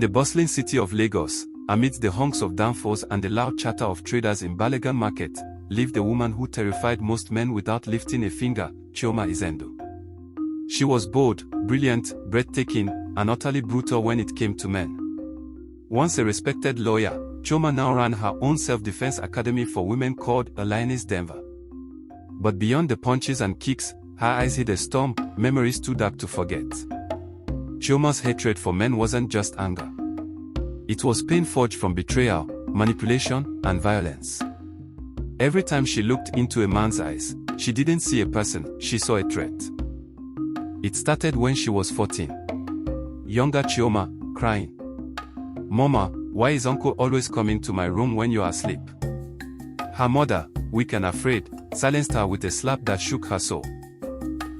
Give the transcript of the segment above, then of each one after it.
the bustling city of Lagos, amidst the honks of danfos and the loud chatter of traders in Balogun Market, lived the woman who terrified most men without lifting a finger, CHIOMA'S STORY. She was bold, brilliant, breathtaking, and utterly brutal when it came to men. Once a respected lawyer, CHIOMA now ran her own self-defense academy for women called a Lioness Denver. But beyond the punches and kicks, her eyes hid a storm, memories too dark to forget. CHIOMA's hatred for men wasn't just anger. It was pain forged from betrayal, manipulation, and violence. Every time she looked into a man's eyes, she didn't see a person, she saw a threat. It started when she was 14. Younger CHIOMA, crying. "Mama, why is uncle always coming to my room when you are asleep?" Her mother, weak and afraid, silenced her with a slap that shook her soul.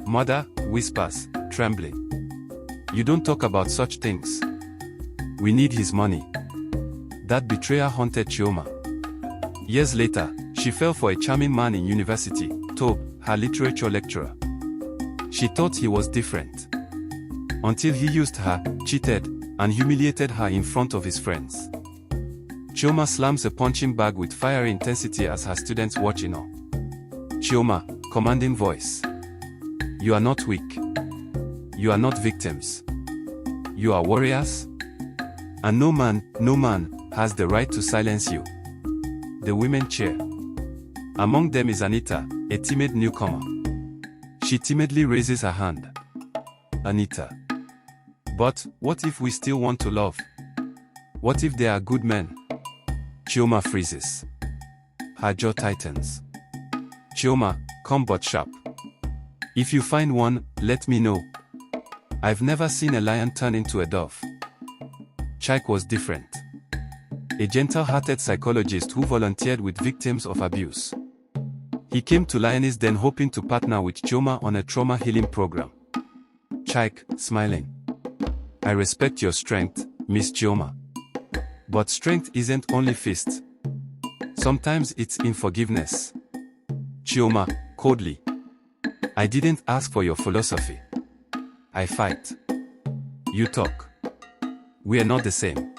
"Mother," whispers, trembling. "You don't talk about such things. We need his money." That betrayal haunted CHIOMA. Years later, she fell for a charming man in university, Tob, her literature lecturer. She thought he was different. Until he used her, cheated, and humiliated her in front of his friends. CHIOMA slams a punching bag with fiery intensity as her students watch in awe. CHIOMA, commanding voice. "You are not weak. You are not victims. You are warriors. And no man has the right to silence you." The women cheer. Among them is Anita, a timid newcomer. She timidly raises her hand. "Anita. But what if we still want to love? What if they are good men?" CHIOMA freezes. Her jaw tightens. "CHIOMA, come but sharp. If you find one, let me know. I've never seen a lion turn into a dove." Chike was different. A gentle-hearted psychologist who volunteered with victims of abuse. He came to Lioness Den hoping to partner with CHIOMA on a trauma healing program. Chike, smiling. "I respect your strength, Miss CHIOMA. But strength isn't only fists. Sometimes it's in forgiveness." CHIOMA, coldly. "I didn't ask for your philosophy. I fight. You talk. We're not the same."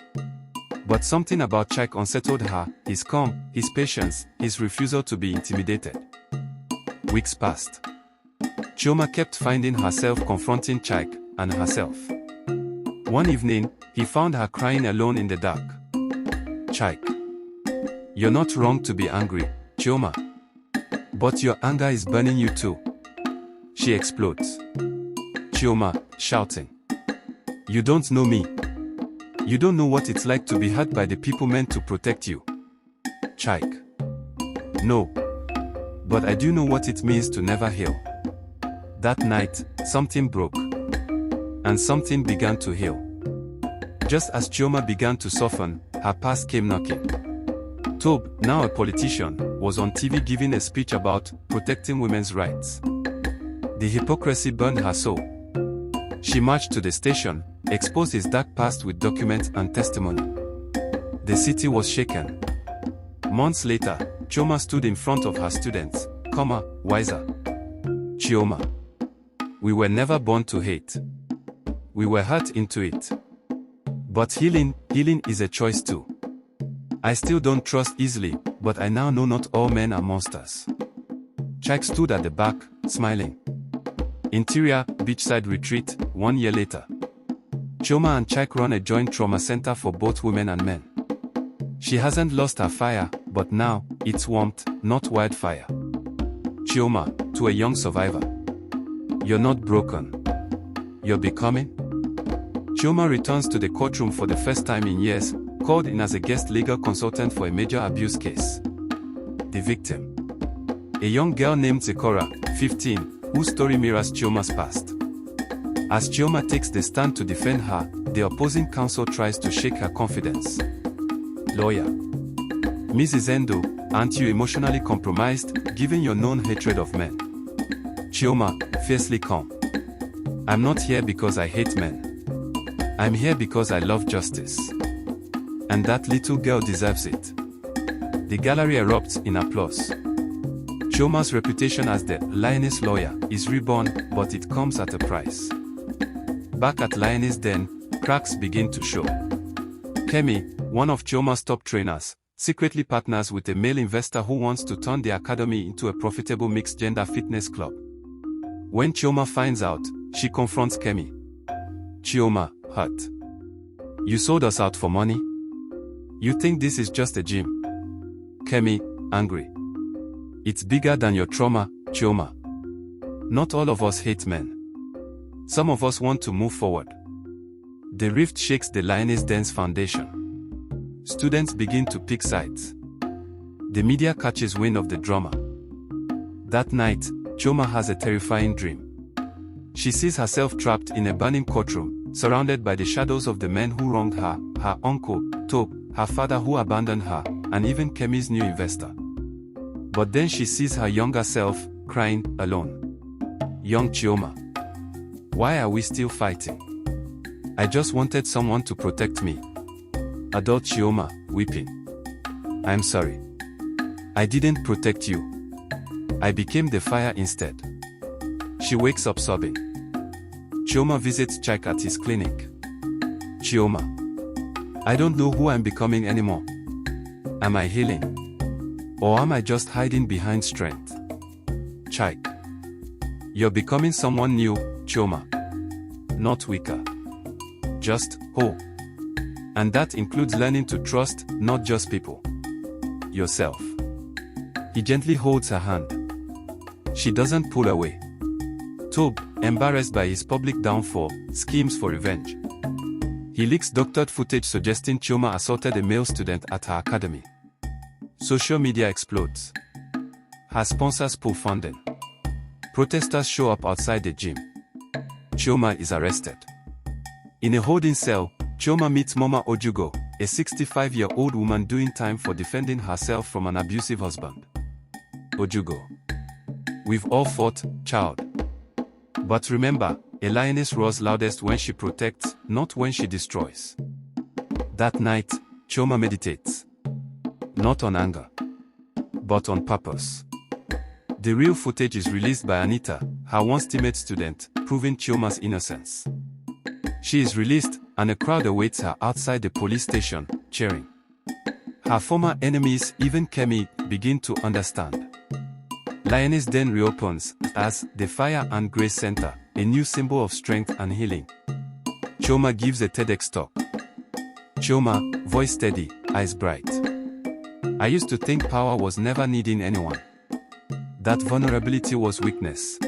But something about Chike unsettled her, his calm, his patience, his refusal to be intimidated. Weeks passed. CHIOMA kept finding herself confronting Chike, and herself. One evening, he found her crying alone in the dark. "Chike. You're not wrong to be angry, CHIOMA. But your anger is burning you too." She explodes. CHIOMA, shouting. "You don't know me. You don't know what it's like to be hurt by the people meant to protect you." Chike. "No. But I do know what it means to never heal." That night, something broke. And something began to heal. Just as CHIOMA began to soften, her past came knocking. Tob, now a politician, was on TV giving a speech about protecting women's rights. The hypocrisy burned her soul. She marched to the station, exposed his dark past with documents and testimony. The city was shaken. Months later, CHIOMA stood in front of her students, wiser. "CHIOMA. We were never born to hate. We were hurt into it. But healing is a choice too. I still don't trust easily, but I now know not all men are monsters." Chike stood at the back, smiling. Interior, beachside retreat, 1 year later. CHIOMA and Chike run a joint trauma center for both women and men. She hasn't lost her fire, but now, it's warmth, not wildfire. CHIOMA, to a young survivor. "You're not broken. You're becoming." CHIOMA returns to the courtroom for the first time in years, called in as a guest legal consultant for a major abuse case. The victim. A young girl named Zikora, 15, whose story mirrors CHIOMA's past. As CHIOMA takes the stand to defend her, the opposing counsel tries to shake her confidence. Lawyer. "Mrs. Endo, aren't you emotionally compromised, given your known hatred of men?" CHIOMA, fiercely calm. "I'm not here because I hate men. I'm here because I love justice. And that little girl deserves it." The gallery erupts in applause. CHIOMA's reputation as the Lioness lawyer is reborn, but it comes at a price. Back at Lioness Den, cracks begin to show. Kemi, one of CHIOMA'S top trainers, secretly partners with a male investor who wants to turn the academy into a profitable mixed-gender fitness club. When CHIOMA finds out, she confronts Kemi. CHIOMA, hurt. You sold us out for money? You think this is just a gym? Kemi, angry. It's bigger than your trauma, CHIOMA. Not all of us hate men. Some of us want to move forward. The rift shakes the Lioness Den's foundation. Students begin to pick sides. The media catches wind of the drama. That night, CHIOMA has a terrifying dream. She sees herself trapped in a burning courtroom, surrounded by the shadows of the men who wronged her, her uncle, Tope, her father who abandoned her, and even Kemi's new investor. But then she sees her younger self, crying, alone. Young CHIOMA. Why are we still fighting? I just wanted someone to protect me. Adult CHIOMA, weeping. I'm sorry. I didn't protect you. I became the fire instead. She wakes up sobbing. CHIOMA visits Chike at his clinic. CHIOMA. I don't know who I'm becoming anymore. Am I healing? Or am I just hiding behind strength? Chike. You're becoming someone new, CHIOMA. Not weaker. Just whole. And that includes learning to trust, not just people. Yourself. He gently holds her hand. She doesn't pull away. Tope, embarrassed by his public downfall, schemes for revenge. He leaks doctored footage suggesting CHIOMA assaulted a male student at her academy. Social media explodes. Her sponsors pull funding. Protesters show up outside the gym. CHIOMA is arrested. In a holding cell, CHIOMA meets Mama Ojugo, a 65-year-old woman doing time for defending herself from an abusive husband. Ojugo. We've all fought, child. But remember, a lioness roars loudest when she protects, not when she destroys. That night, CHIOMA meditates. Not on anger, but on purpose. The real footage is released by Anita, her once timid student, proving CHIOMA's innocence. She is released, and a crowd awaits her outside the police station, cheering. Her former enemies, even Kemi, begin to understand. Lioness Den reopens as the Fire and Grace Center, a new symbol of strength and healing. CHIOMA gives a TEDx talk. CHIOMA, voice steady, eyes bright. I used to think power was never needing anyone. That vulnerability was weakness.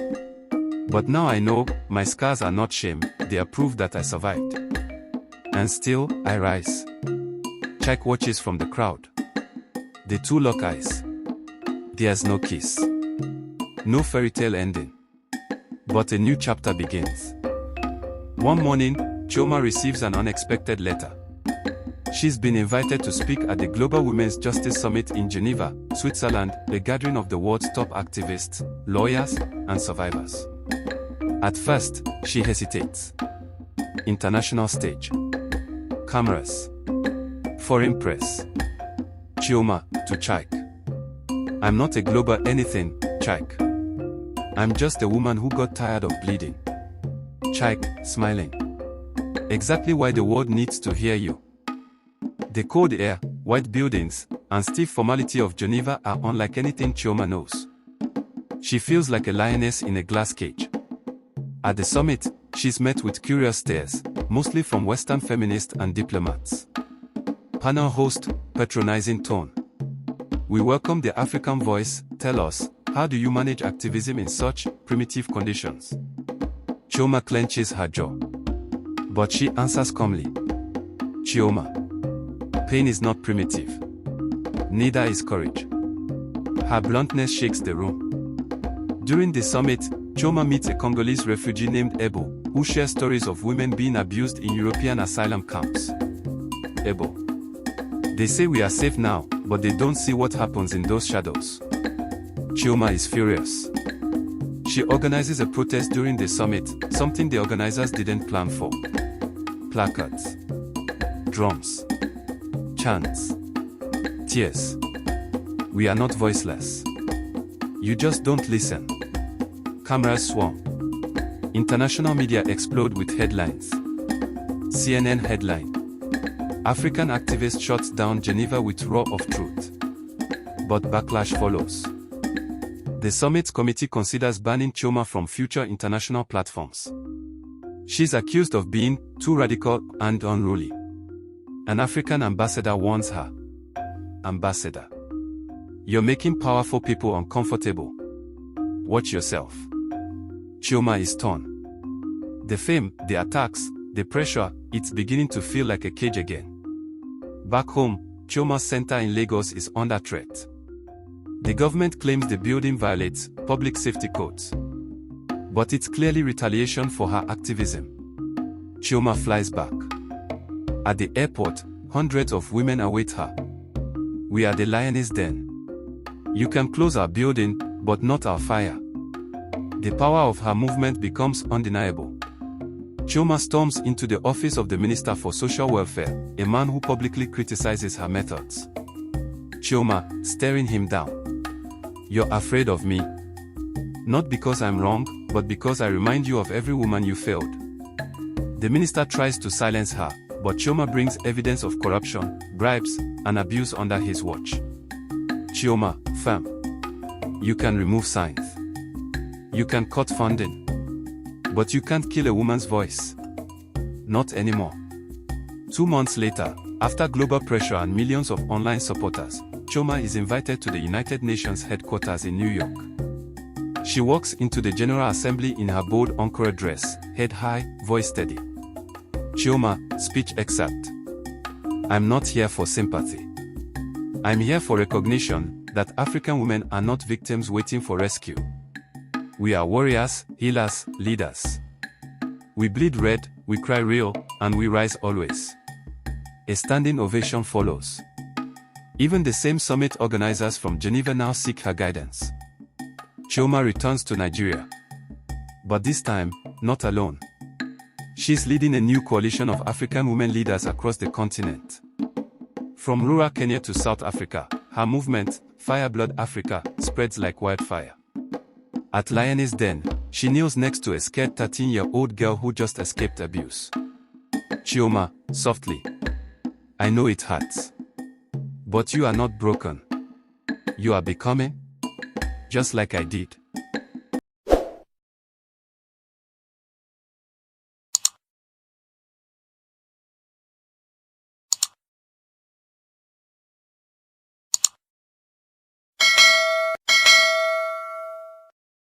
But now I know, my scars are not shame, they are proof that I survived. And still, I rise. Chike watches from the crowd. The two lock eyes. There's no kiss. No fairy tale ending. But a new chapter begins. One morning, CHIOMA receives an unexpected letter. She's been invited to speak at the Global Women's Justice Summit in Geneva, Switzerland, a gathering of the world's top activists, lawyers, and survivors. At first, she hesitates. International stage. Cameras. Foreign press. CHIOMA, to Chike. I'm not a global anything, Chike. I'm just a woman who got tired of bleeding. Chike, smiling. Exactly why the world needs to hear you. The cold air, white buildings, and stiff formality of Geneva are unlike anything CHIOMA knows. She feels like a lioness in a glass cage. At the summit, she's met with curious stares, mostly from Western feminists and diplomats. Panel host, patronizing tone. We welcome the African voice. Tell us, how do you manage activism in such primitive conditions? CHIOMA clenches her jaw. But she answers calmly. CHIOMA. Pain is not primitive. Neither is courage. Her bluntness shakes the room. During the summit, CHIOMA meets a Congolese refugee named Ebo, who shares stories of women being abused in European asylum camps. Ebo. They say we are safe now, but they don't see what happens in those shadows. CHIOMA is furious. She organizes a protest during the summit, something the organizers didn't plan for. Placards. Drums. Chants. Tears. We are not voiceless. You just don't listen. Cameras swarm. International media explode with headlines. CNN headline. African activist shuts down Geneva with roar of truth. But backlash follows. The summit committee considers banning Chioma from future international platforms. She's accused of being too radical and unruly. An African ambassador warns her. Ambassador, you're making powerful people uncomfortable. Watch yourself. Chioma is torn. The fame, the attacks, the pressure, it's beginning to feel like a cage again. Back home, Chioma's center in Lagos is under threat. The government claims the building violates public safety codes. But it's clearly retaliation for her activism. Chioma flies back. At the airport, hundreds of women await her. We are the lioness den. You can close our building, but not our fire. The power of her movement becomes undeniable. Chioma storms into the office of the Minister for Social Welfare, a man who publicly criticizes her methods. Chioma, staring him down. You're afraid of me? Not because I'm wrong, but because I remind you of every woman you failed. The minister tries to silence her, but Chioma brings evidence of corruption, bribes, and abuse under his watch. Chioma, fam. You can remove signs. You can cut funding. But you can't kill a woman's voice. Not anymore. 2 months later, after global pressure and millions of online supporters, Chioma is invited to the United Nations headquarters in New York. She walks into the General Assembly in her bold encore dress, head high, voice steady. Chioma, speech excerpt. I'm not here for sympathy. I'm here for recognition that African women are not victims waiting for rescue. We are warriors, healers, leaders. We bleed red, we cry real, and we rise always. A standing ovation follows. Even the same summit organizers from Geneva now seek her guidance. Chioma returns to Nigeria. But this time, not alone. She's leading a new coalition of African women leaders across the continent. From rural Kenya to South Africa, her movement, Fireblood Africa, spreads like wildfire. At Lioness Den, she kneels next to a scared 13-year-old girl who just escaped abuse. Chioma, softly. I know it hurts. But you are not broken. You are becoming. Just like I did.